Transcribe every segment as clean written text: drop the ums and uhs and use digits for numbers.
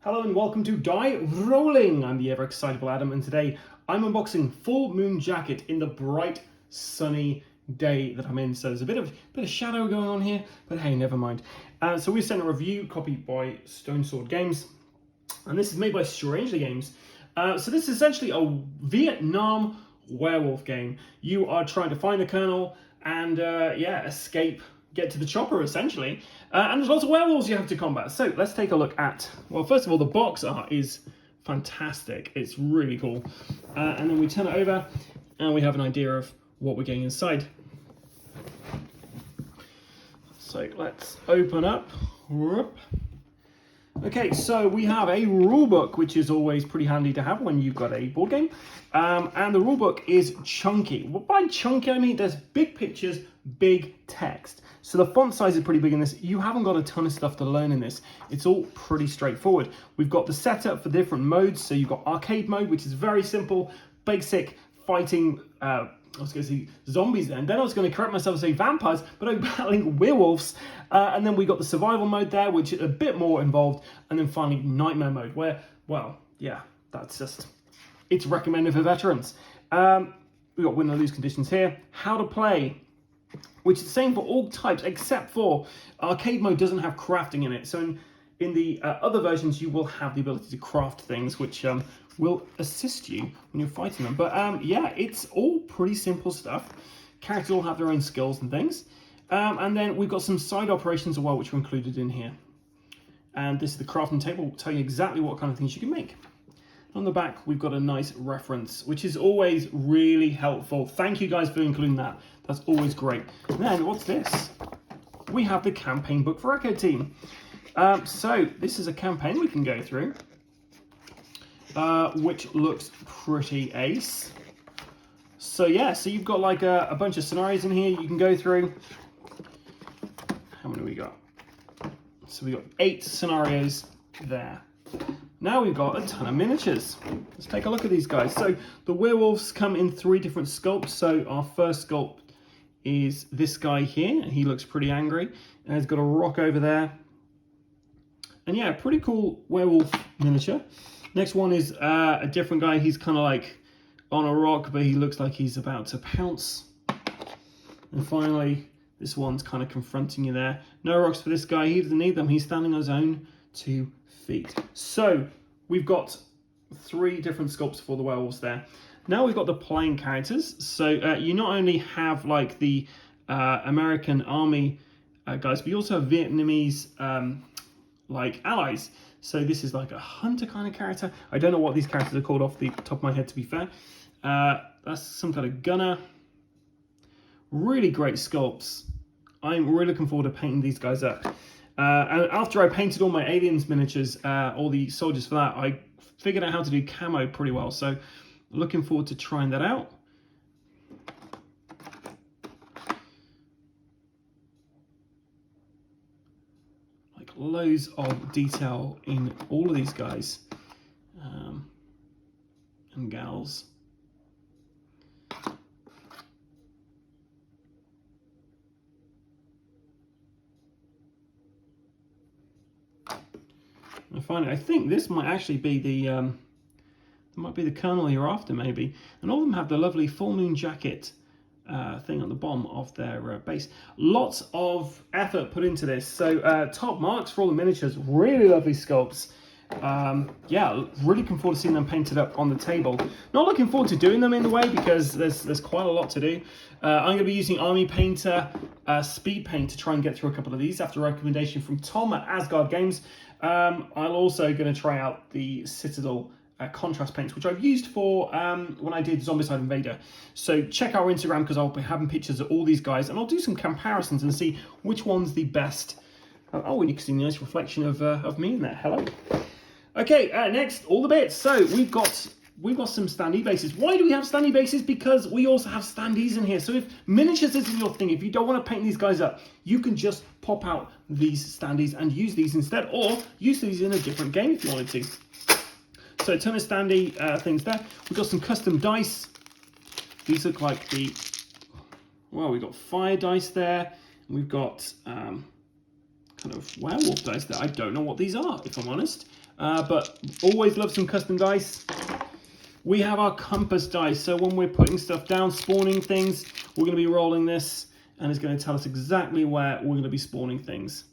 Hello and welcome to Die Rollin. I'm the ever excitable Adam, and today I'm unboxing Full Moon Jacket in the bright sunny day that I'm in. So there's a bit of shadow going on here, but hey, never mind. So we sent a review copy by Stone Sword Games, and this is made by Strangely Games. So this is essentially a Vietnam werewolf game. You are trying to find the colonel and escape. Get to the chopper, essentially. And there's lots of werewolves you have to combat. So let's take a look at, well, first of all, the box art is fantastic. It's really cool. And then we turn it over and we have an idea of what we're getting inside. So let's open up. Whoop. Okay, so we have a rule book, which is always pretty handy to have when you've got a board game. And the rule book is chunky. Well, by chunky, I mean there's big pictures, big text. So the font size is pretty big in this. You haven't got a ton of stuff to learn in this. It's all pretty straightforward. We've got the setup for different modes. So you've got arcade mode, which is very simple, basic fighting, I was going to say zombies then I was going to correct myself and say vampires, but I'm battling werewolves. And then we got the survival mode there, which is a bit more involved. And then finally nightmare mode, where, well, yeah, that's just, it's recommended for veterans. We've got win or lose conditions here. How to play, which is the same for all types, except for arcade mode doesn't have crafting in it. So in the other versions, you will have the ability to craft things, which will assist you when you're fighting them. But yeah, it's all pretty simple stuff. Characters all have their own skills and things. And then we've got some side operations as well, which are included in here. And this is the crafting table. Will tell you exactly what kind of things you can make. On the back, we've got a nice reference, which is always really helpful. Thank you guys for including that. That's always great. And then, what's this? We have the campaign book for Echo Team. So this is a campaign we can go through, which looks pretty ace. So yeah, so you've got like a bunch of scenarios in here you can go through. How many we got? So we got 8 scenarios there. Now we've got a ton of miniatures. Let's take a look at these guys. So the werewolves come in 3 different sculpts. So our first sculpt is this guy here, and he looks pretty angry. And he's got a rock over there. And yeah, pretty cool werewolf miniature. Next one is a different guy. He's kind of like on a rock, but he looks like he's about to pounce. And finally, this one's kind of confronting you there. No rocks for this guy. He doesn't need them. He's standing on his own 2 feet. So we've got 3 different sculpts for the werewolves there. Now we've got the playing characters. So you not only have like the American army guys, but you also have Vietnamese like allies. So this is like a hunter kind of character. I don't know what these characters are called off the top of my head, to be fair. That's some kind of gunner. Really great sculpts. I'm really looking forward to painting these guys up. And after I painted all my aliens miniatures, all the soldiers for that, I figured out how to do camo pretty well. So looking forward to trying that out. Like loads of detail in all of these guys and gals. And finally, I think this might actually be the colonel you're after, maybe. And all of them have the lovely Full Moon Jacket thing on the bottom of their base. Lots of effort put into this. So top marks for all the miniatures. Really lovely sculpts. Yeah, really looking forward to seeing them painted up on the table. Not looking forward to doing them in the way because there's quite a lot to do. I'm going to be using Army Painter Speed Paint to try and get through a couple of these after a recommendation from Tom at Asgard Games. I'm also going to try out the Citadel contrast paints, which I've used for when I did Zombicide Invader. So check our Instagram because I'll be having pictures of all these guys and I'll do some comparisons and see which one's the best. Oh, and you can see a nice reflection of me in there. Hello. Okay, next, all the bits. So we've got some standee bases. Why do we have standee bases? Because we also have standees in here. So if miniatures isn't your thing, if you don't want to paint these guys up, you can just pop out these standees and use these instead, or use these in a different game if you wanted to. So a ton of standee things there. We've got some custom dice. These look like the, well, we've got fire dice there. We've got kind of werewolf dice there. I don't know what these are, if I'm honest. But always love some custom dice. We have our compass dice. So when we're putting stuff down, spawning things, we're going to be rolling this, and it's going to tell us exactly where we're going to be spawning things.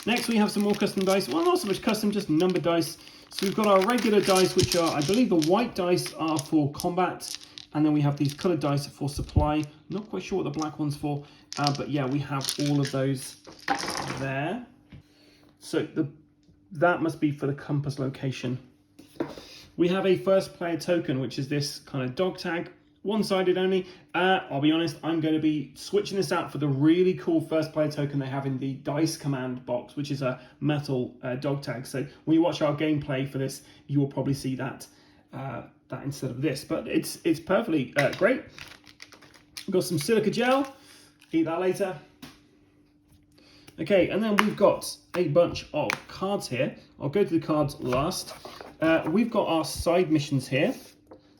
Next, we have some more custom dice. Well, not so much custom, just numbered dice. So we've got our regular dice, which are, I believe the white dice are for combat. And then we have these coloured dice for supply. Not quite sure what the black one's for. But yeah, we have all of those there. So that must be for the compass location. We have a first player token, which is this kind of dog tag. One-sided only. I'll be honest, I'm going to be switching this out for the really cool first player token they have in the dice command box, which is a metal dog tag. So when you watch our gameplay for this, you will probably see that instead of this. But it's perfectly great. We've got some silica gel. Eat that later. Okay, and then we've got a bunch of cards here. I'll go to the cards last. We've got our side missions here.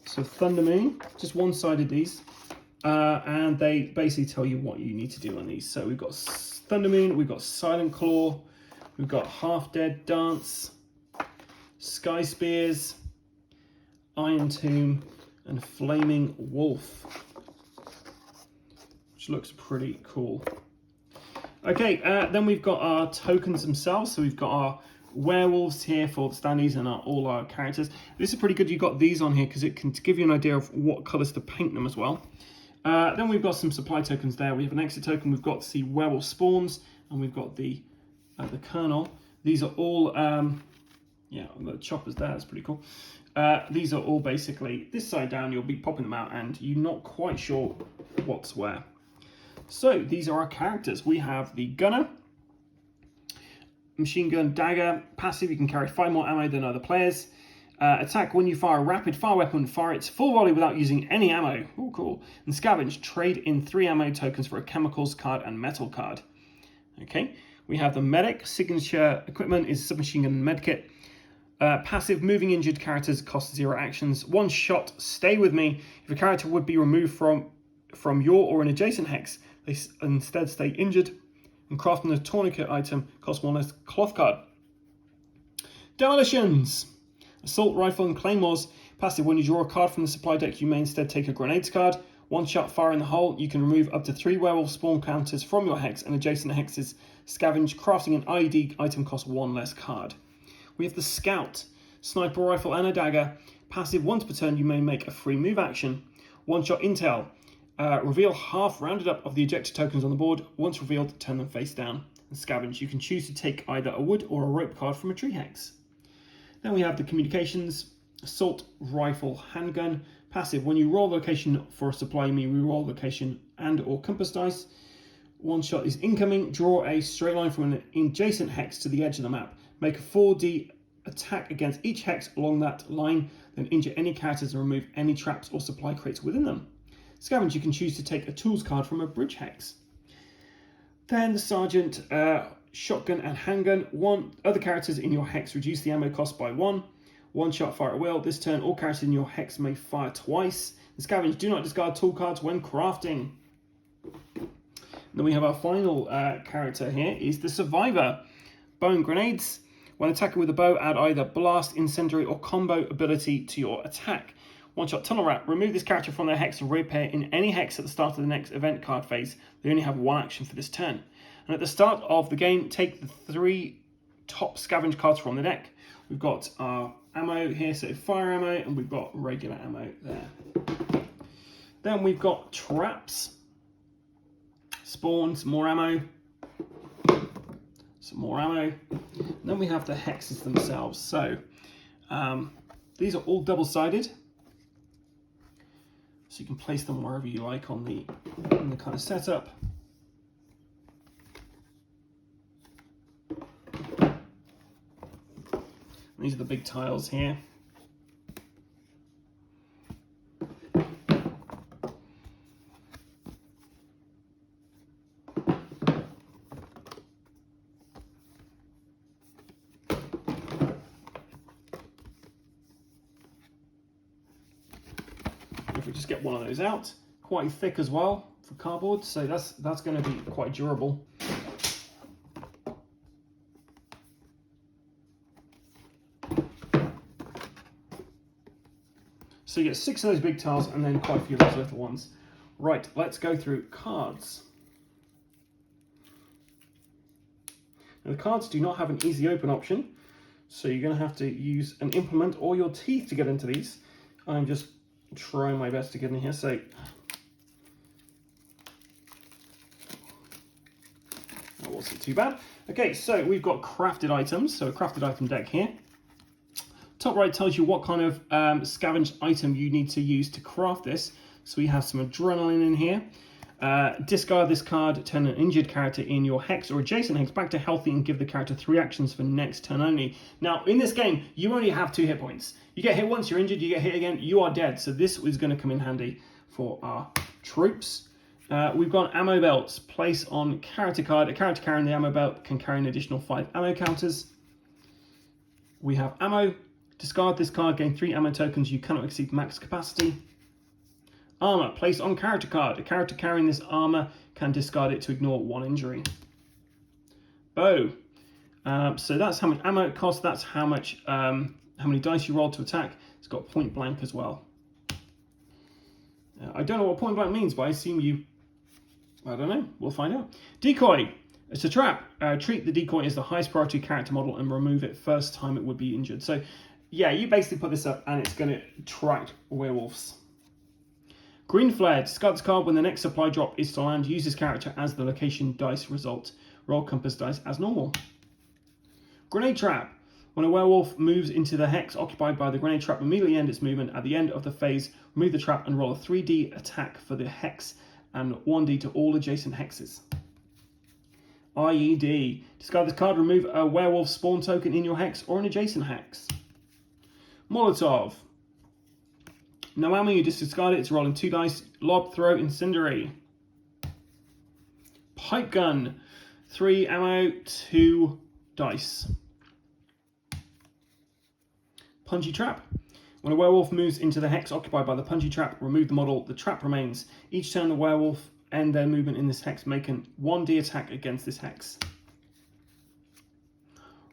So Thunder Moon, just one-sided these, and they basically tell you what you need to do on these. So we've got Thunder Moon, we've got Silent Claw, we've got Half Dead Dance, Sky Spears, Iron Tomb, and Flaming Wolf, which looks pretty cool. Okay, then we've got our tokens themselves. So we've got our werewolves here for the standees and all our characters. This is pretty good. You've got these on here because it can give you an idea of what colours to paint them as well. Then we've got some supply tokens there. We have an exit token. We've got the werewolf spawns, and we've got the kernel. These are all yeah, the choppers there. That's pretty cool. These are all basically this side down. You'll be popping them out, and you're not quite sure what's where. So these are our characters. We have the gunner. Machine gun, dagger, passive, you can carry 5 more ammo than other players. Attack when you fire a rapid fire weapon, fire its full volley without using any ammo. Oh, cool. And scavenge, trade in 3 ammo tokens for a chemicals card and metal card. Okay, we have the medic. Signature equipment is submachine gun and medkit. Passive, moving injured characters cost 0 actions. 1 shot, stay with me. If a character would be removed from your or an adjacent hex, they instead stay injured. And crafting a tourniquet item costs 1 less cloth card. Demolitions. Assault rifle and claymores. Passive, when you draw a card from the supply deck, you may instead take a grenades card. 1 shot, fire in the hole. You can remove up to 3 werewolf spawn counters from your hex and adjacent hexes. Scavenge. Crafting an IED item costs 1 less card. We have the scout. Sniper rifle and a dagger. Passive, once per turn, you may make a free move action. 1 shot intel. Reveal half rounded up of the ejected tokens on the board. Once revealed, turn them face down. And scavenge. You can choose to take either a wood or a rope card from a tree hex. Then we have the communications. Assault rifle handgun. Passive. When you roll the location for a supply, you may reroll location and or compass dice. 1 shot is incoming. Draw a straight line from an adjacent hex to the edge of the map. Make a 4D attack against each hex along that line. Then injure any characters and remove any traps or supply crates within them. Scavenge, you can choose to take a tools card from a bridge hex. Then the sergeant, shotgun and handgun. 1 other characters in your hex reduce the ammo cost by 1. 1 shot, fire at will. This turn, all characters in your hex may fire twice. And scavenge, do not discard tool cards when crafting. Then we have our final character here is the survivor. Bow and grenades. When attacking with a bow, add either blast, incendiary, or combo ability to your attack. 1 shot tunnel rat. Remove this character from their hex and reappear in any hex at the start of the next event card phase. They only have 1 action for this turn. And at the start of the game, take the 3 top scavenge cards from the deck. We've got our ammo here, so fire ammo, and we've got regular ammo there. Then we've got traps, spawns, more ammo, some more ammo. And then we have the hexes themselves. So these are all double-sided. So you can place them wherever you like on the kind of setup. And these are the big tiles here. If we just get one of those out, quite thick as well for cardboard, so that's going to be quite durable. So you get 6 of those big tiles and then quite a few of those little ones. Right, let's go through cards. Now the cards do not have an easy open option, so you're going to have to use an implement or your teeth to get into these. I'm just trying my best to get in here, so that wasn't too bad. Okay, so we've got crafted items, so a crafted item deck here. Top right tells you what kind of scavenged item you need to use to craft this. So we have some adrenaline in here. Discard this card, turn an injured character in your hex or adjacent hex back to healthy and give the character 3 actions for next turn only. Now, in this game, you only have 2 hit points. You get hit once, you're injured, you get hit again, you are dead. So this is going to come in handy for our troops. We've got ammo belts. Place on character card. A character carrying the ammo belt can carry an additional 5 ammo counters. We have ammo. Discard this card, gain 3 ammo tokens. You cannot exceed max capacity. Armor. Place on character card. A character carrying this armor can discard it to ignore 1 injury. Bow. So that's how much ammo it costs. That's how many dice you roll to attack. It's got point blank as well. I don't know what point blank means, but I assume you... I don't know. We'll find out. Decoy. It's a trap. Treat the decoy as the highest priority character model and remove it first time it would be injured. So, yeah, you basically put this up and it's going to attract werewolves. Green flare. Discard this card when the next supply drop is to land. Use this character as the location dice result. Roll compass dice as normal. Grenade trap. When a werewolf moves into the hex occupied by the grenade trap, immediately end its movement. At the end of the phase, remove the trap and roll a 3d attack for the hex and 1d to all adjacent hexes. IED. Discard this card, remove a werewolf spawn token in your hex or an adjacent hex. Molotov. No ammo, you just discard it. It's rolling 2 dice. Lob, throw, incendiary. Pipe gun. 3 ammo, 2 dice. Punchy trap. When a werewolf moves into the hex occupied by the punchy trap, remove the model. The trap remains. Each turn the werewolf end their movement in this hex, make a 1d attack against this hex.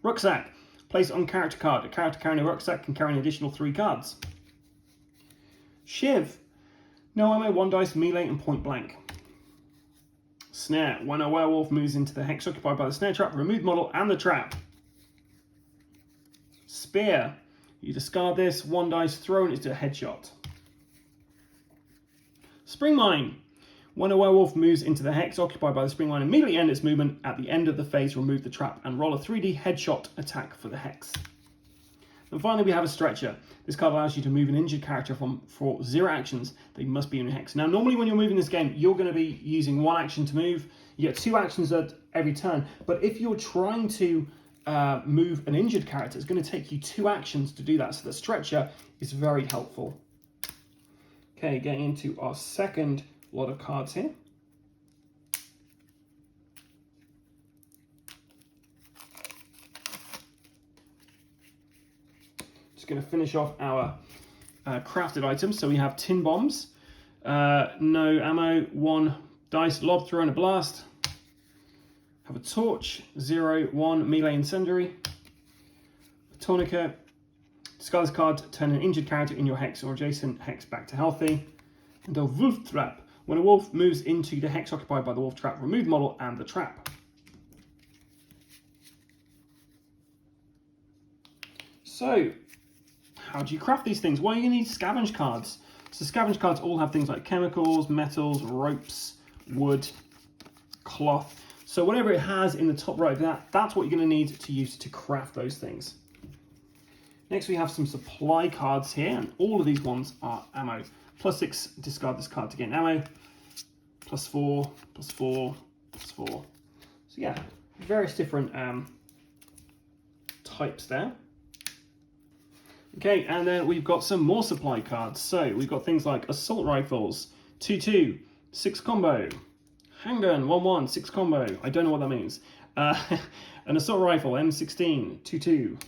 Rucksack. Place on character card. A character carrying a rucksack can carry an additional 3 cards. Shiv. No ammo, 1 dice, melee and point blank. Snare. When a werewolf moves into the hex occupied by the snare trap, remove the model and the trap. Spear. You discard this, 1 dice, thrown into a headshot. Spring mine. When a werewolf moves into the hex occupied by the spring mine, immediately end its movement. At the end of the phase, remove the trap and roll a 3d headshot attack for the hex. And finally, we have a stretcher. This card allows you to move an injured character for 0 actions. They must be in your hex. Now, normally when you're moving this game, you're going to be using 1 action to move. You get 2 actions at every turn. But if you're trying to move an injured character, it's going to take you 2 actions to do that. So the stretcher is very helpful. Okay, getting into our second lot of cards here. Just going to finish off our crafted items. So we have tin bombs, no ammo, 1 dice, lob, throw, and a blast. Have a torch, 0, 1, melee incendiary. A tourniquet. Discard this card, turn an injured character in your hex or adjacent hex back to healthy. And a wolf trap. When a wolf moves into the hex occupied by the wolf trap, remove the model and the trap. So, how do you craft these things? Well, you're going to need scavenge cards. So scavenge cards all have things like chemicals, metals, ropes, wood, cloth. So whatever it has in the top right of that, that's what you're going to need to use to craft those things. Next we have some supply cards here, and all of these ones are ammo. +6, discard this card to gain ammo. +4, +4, +4. So yeah, various different types there. Okay, and then we've got some more supply cards. So we've got things like assault rifles, 2-2, 6 combo. Handgun, 1-1, 6 combo. I don't know what that means. An assault rifle, M16, 2-2.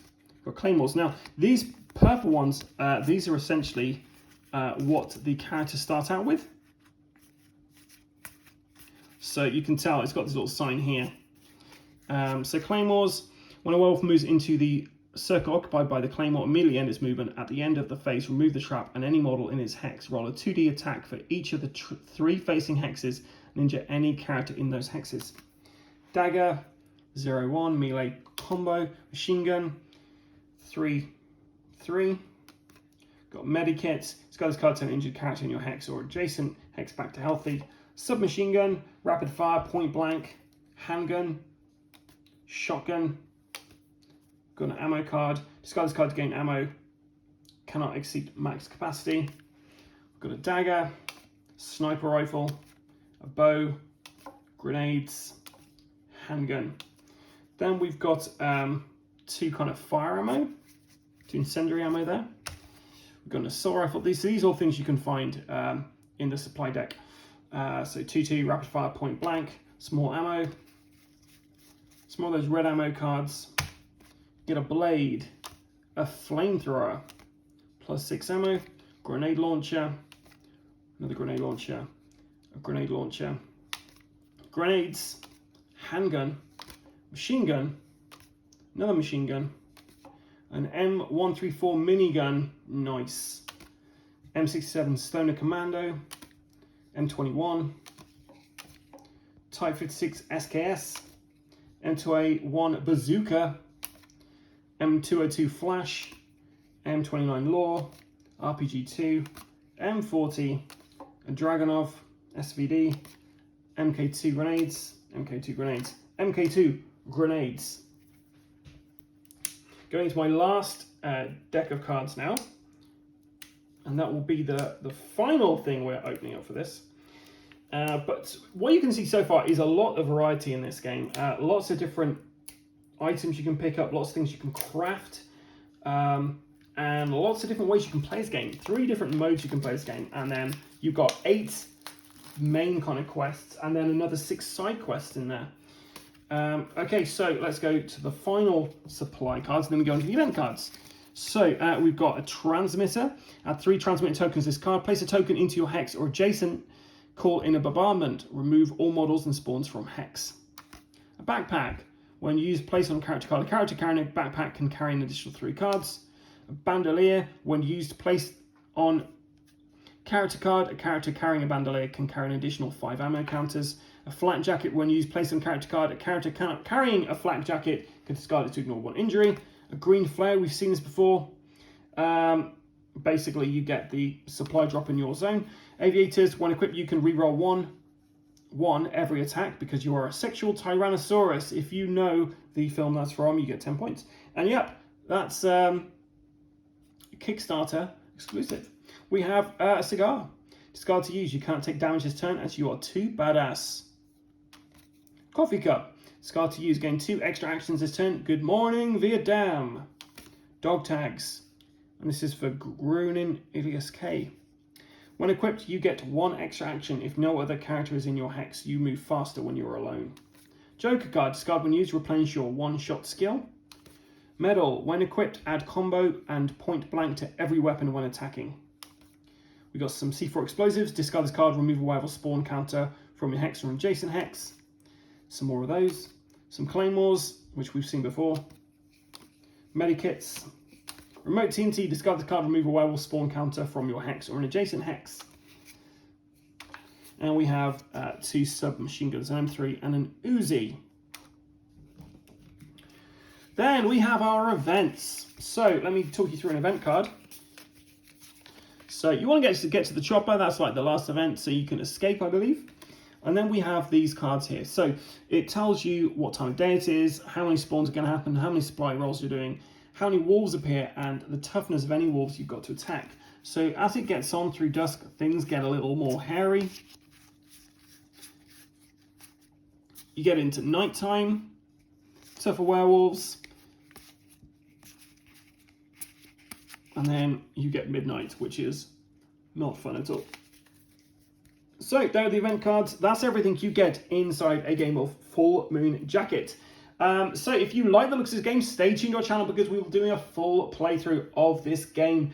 Got claymores. Now, these purple ones, these are essentially what the characters start out with. So you can tell it's got this little sign here. So claymores, when a werewolf moves into the circle occupied by the claymore immediately end its movement. At the end of the phase, remove the trap and any model in its hex. Roll a 2D attack for each of the 3 facing hexes and injure any character in those hexes. Dagger, 0-1, melee combo, machine gun, 3-3. Got medikits, discard this card to an injured character in your hex or adjacent hex back to healthy. Submachine gun, rapid fire, point blank, handgun, shotgun. Got an ammo card, discard this card to gain ammo, cannot exceed max capacity. We've got a dagger, sniper rifle, a bow, grenades, handgun. Then we've got 2 kind of fire ammo, 2 incendiary ammo there. We've got an assault rifle. These are all things you can find in the supply deck. So 2-2, rapid fire, point blank, small ammo, some more of those red ammo cards. Get a blade, a flamethrower, +6 ammo, grenade launcher, another grenade launcher, a grenade launcher, grenades, handgun, machine gun, another machine gun, an M134 minigun, nice, M67 Stoner Commando, M21, Type 56 SKS, M2A1 Bazooka, M202 Flash, M29 Law, RPG2, M40, a Dragonov, SVD, MK2 grenades, MK2 grenades, MK2 grenades. Going into my last deck of cards now, and that will be the final thing we're opening up for this. But what you can see so far is a lot of variety in this game. Lots of different items you can pick up, lots of things you can craft, and lots of different ways you can play this game. 3 different modes you can play this game, and then you've got 8 main kind of quests, and then another 6 side quests in there. Okay, so let's go to the final supply cards, and then we go into the event cards. So we've got a transmitter. Add 3 transmitter tokens to this card. Place a token into your hex or adjacent. Call in a bombardment. Remove all models and spawns from hex. A backpack. When used, place on a character card. A character carrying a backpack can carry an additional 3 cards. A bandolier. When used, place on character card. A character carrying a bandolier can carry an additional 5 ammo counters. A flak jacket. When used, place on character card. A character carrying a flak jacket can discard it to ignore 1 injury. A green flare. We've seen this before. Basically, you get the supply drop in your zone. Aviators. When equipped, you can reroll 1 every attack because you are a sexual Tyrannosaurus. If you know the film that's from, you get 10 points. And yep, that's Kickstarter exclusive. We have a cigar. Discard to use. You can't take damage this turn as you are too badass. Coffee cup. Discard to use. Gain 2 extra actions this turn. Good morning, Vietnam. Dog tags. And this is for Grunin Ilias K. When equipped, you get 1 extra action. If no other character is in your hex, you move faster when you're alone. Joker card. Discard when used. Replenish your 1-shot skill. Medal. When equipped, add combo and point blank to every weapon when attacking. We got some C4 explosives. Discard this card. Remove a rival spawn counter from your hex or adjacent hex. Some more of those. Some claymores, which we've seen before. Medikits. Remote TNT, discard the card, remove a werewolf spawn counter from your hex or an adjacent hex. And we have 2 submachine guns, an M3 and an Uzi. Then we have our events. So let me talk you through an event card. So you want to get to the chopper, that's like the last event, so you can escape, I believe. And then we have these cards here. So it tells you what time of day it is, how many spawns are going to happen, how many supply rolls you're doing, how many wolves appear, and the toughness of any wolves you've got to attack. So as it gets on through dusk, things get a little more hairy. You get into nighttime, tougher werewolves, and then you get midnight, which is not fun at all. So there are the event cards. That's everything you get inside a game of Full Moon Jacket. So if you like the looks of this game, stay tuned to our channel because we will be doing a full playthrough of this game.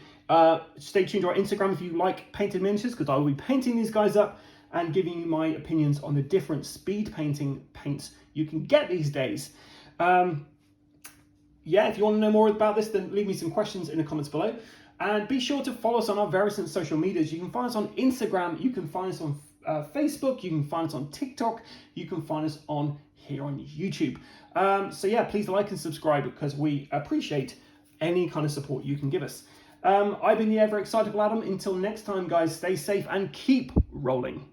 Stay tuned to our Instagram if you like painted miniatures, because I will be painting these guys up and giving you my opinions on the different speed painting paints you can get these days. yeah, if you want to know more about this, then leave me some questions in the comments below. And be sure to follow us on our various social medias. You can find us on Instagram, you can find us on Facebook, you can find us on TikTok, you can find us on here on YouTube. So yeah, please like and subscribe because we appreciate any kind of support you can give us. I've been the ever excitable Adam. Until next time, guys, stay safe and keep rolling.